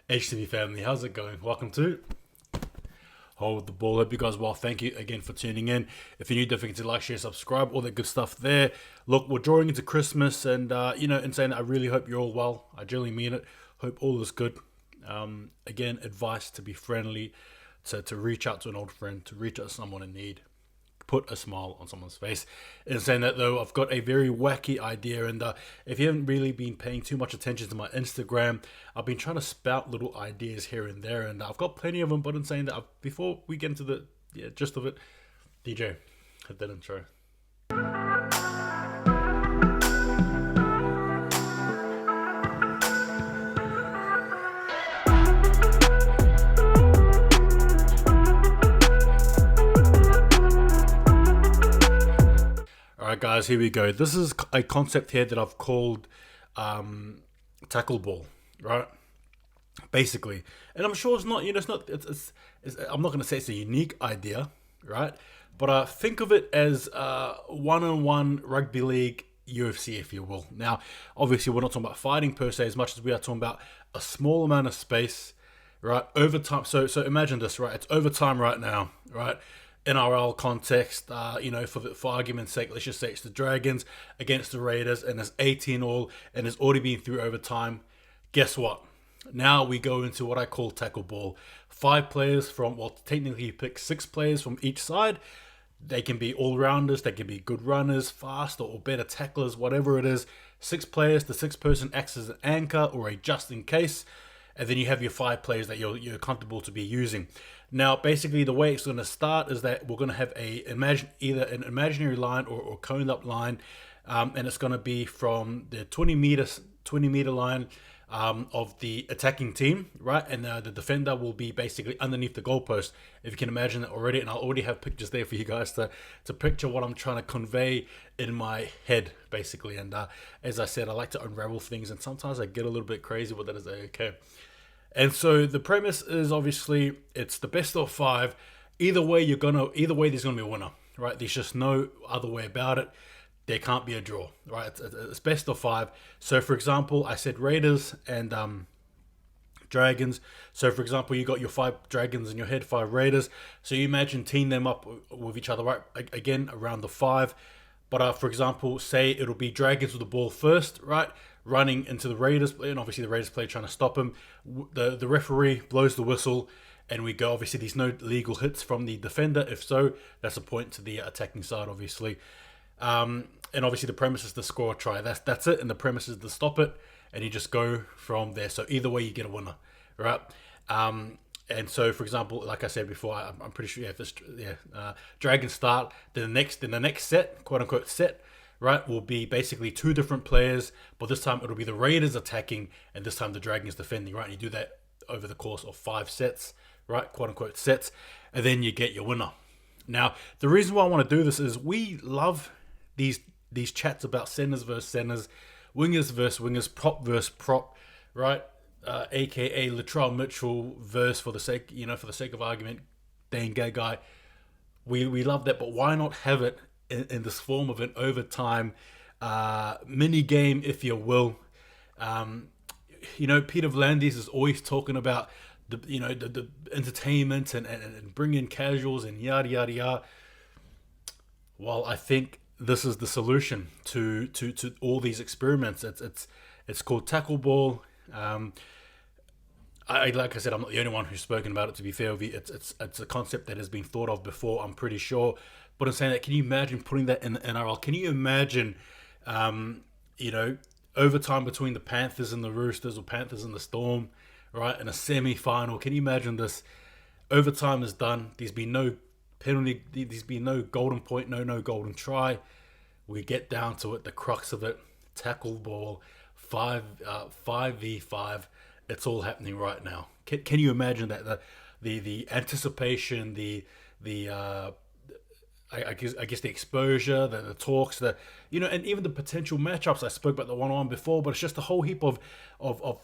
HTV family, how's it going? Welcome to Hold the Ball. Hope you guys well. Thank you again for tuning in. If you're new, don't forget to like, share, subscribe, all that good stuff there. Look, we're drawing into Christmas, and in saying that, I really hope you're all well. I genuinely mean it. Hope all is good. Again, advice to be friendly, to reach out to an old friend, to reach out to someone in need. Put a smile on someone's face. In saying that, though, I've got a very wacky idea, and if you haven't really been paying too much attention to my Instagram, I've been trying to spout little ideas here and there, and I've got plenty of them. But in saying that, before we get into the gist of it, DJ, hit that intro. Alright guys, here we go. This is a concept here that I've called tackle ball, right? Basically. And I'm sure it's not, I'm not going to say it's a unique idea, right? But think of it as one-on-one rugby league UFC, if you will. Now, obviously we're not talking about fighting per se as much as we are talking about a small amount of space, right? Overtime. So imagine this, right? It's overtime right now, right? NRL context, for argument's sake, let's just say it's the Dragons against the Raiders, and it's 18 all, and it's already been through overtime. Guess what? Now we go into what I call tackle ball. 5 players technically you pick 6 players from each side. They can be all-rounders, they can be good runners, fast or better tacklers, whatever it is. 6 players, the 6th person acts as an anchor or a just in case. And then you have your 5 players that you're comfortable to be using. Now, basically, the way it's going to start is that we're going to have either an imaginary line or coned up line, and it's going to be from the 20 meter line of the attacking team, right? And the defender will be basically underneath the goalpost, if you can imagine that already. And I already have pictures there for you guys to picture what I'm trying to convey in my head, basically. And as I said, I like to unravel things, and sometimes I get a little bit crazy with that. Is okay. And so the premise is obviously it's the best of 5. Either way there's gonna be a winner, right? There's just no other way about it. There can't be a draw, right? It's best of 5. So for example, I said Raiders and Dragons. So for example, you got your 5 Dragons in your head, 5 Raiders. So you imagine team them up with each other, right? Again, around the 5. But for example, say it'll be Dragons with the ball first, right? Running into the Raiders, and obviously the Raiders player trying to stop him. The referee blows the whistle, and we go. Obviously, there's no legal hits from the defender. If so, that's a point to the attacking side, obviously. And obviously, the premise is to score a try. That's it, and the premise is to stop it, and you just go from there. So either way, you get a winner, right? And so, for example, like I said before, I'm pretty sure Dragons start. Then the next set, quote unquote set, right, will be basically 2 different players, but this time it'll be the Raiders attacking, and this time the Dragons defending, right? And you do that over the course of 5 sets, right, quote unquote sets, and then you get your winner. Now, the reason why I want to do this is we love these chats about centers versus centers, wingers versus wingers, prop versus prop, right? AKA Latrell Mitchell versus, for the sake of argument, Dane Gagai. We love that, but why not have it in this form of an overtime mini game, if you will? Peter V'landys is always talking about the entertainment and bring in casuals and yada yada yada. Well, I think this is the solution to all these experiments. It's called tackle ball. Like I said, I'm not the only one who's spoken about it, to be fair with you. It's a concept that has been thought of before, I'm pretty sure. But I'm saying that, can you imagine putting that in the NRL? Can you imagine, overtime between the Panthers and the Roosters, or Panthers and the Storm, right, in a semi-final? Can you imagine this? Overtime is done. There's been no penalty. There's been no golden point, no golden try. We get down to it, the crux of it, tackle ball, 5v5. It's all happening right now. Can you imagine that? The anticipation, I guess the exposure, the talks, and even the potential matchups. I spoke about the one-on-one before, but it's just a whole heap of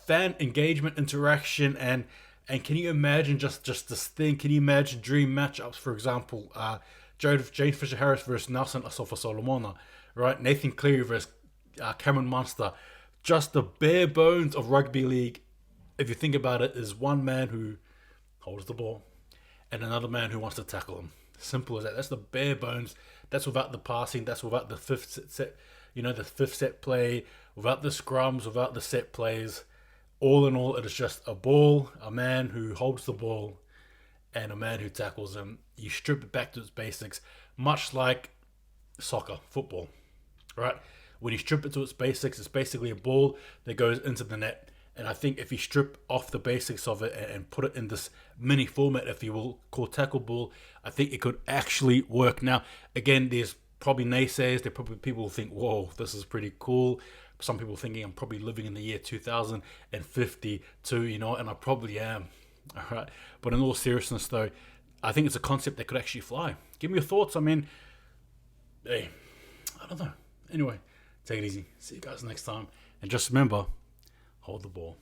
fan engagement, interaction, and can you imagine just this thing? Can you imagine dream matchups? For example, James Fisher-Harris versus Nelson Asofa-Solomona, right? Nathan Cleary versus Cameron Munster. Just the bare bones of rugby league if you think about it, is one man who holds the ball and another man who wants to tackle him. Simple as that. That's the bare bones. That's without the passing. That's without the fifth set, the fifth set play, without the scrums, without the set plays. All in all, it is just a ball, a man who holds the ball, and a man who tackles him. You strip it back to its basics, much like soccer, football, right? When you strip it to its basics, it's basically a ball that goes into the net. And I think if you strip off the basics of it and put it in this mini format, if you will, called tackle ball, I think it could actually work. Now, again, there's probably naysayers. There probably people who think, whoa, this is pretty cool. Some people thinking I'm probably living in the year 2052, and I probably am. All right. But in all seriousness, though, I think it's a concept that could actually fly. Give me your thoughts. I mean, hey, I don't know. Anyway, take it easy. See you guys next time. And just remember, hold the ball.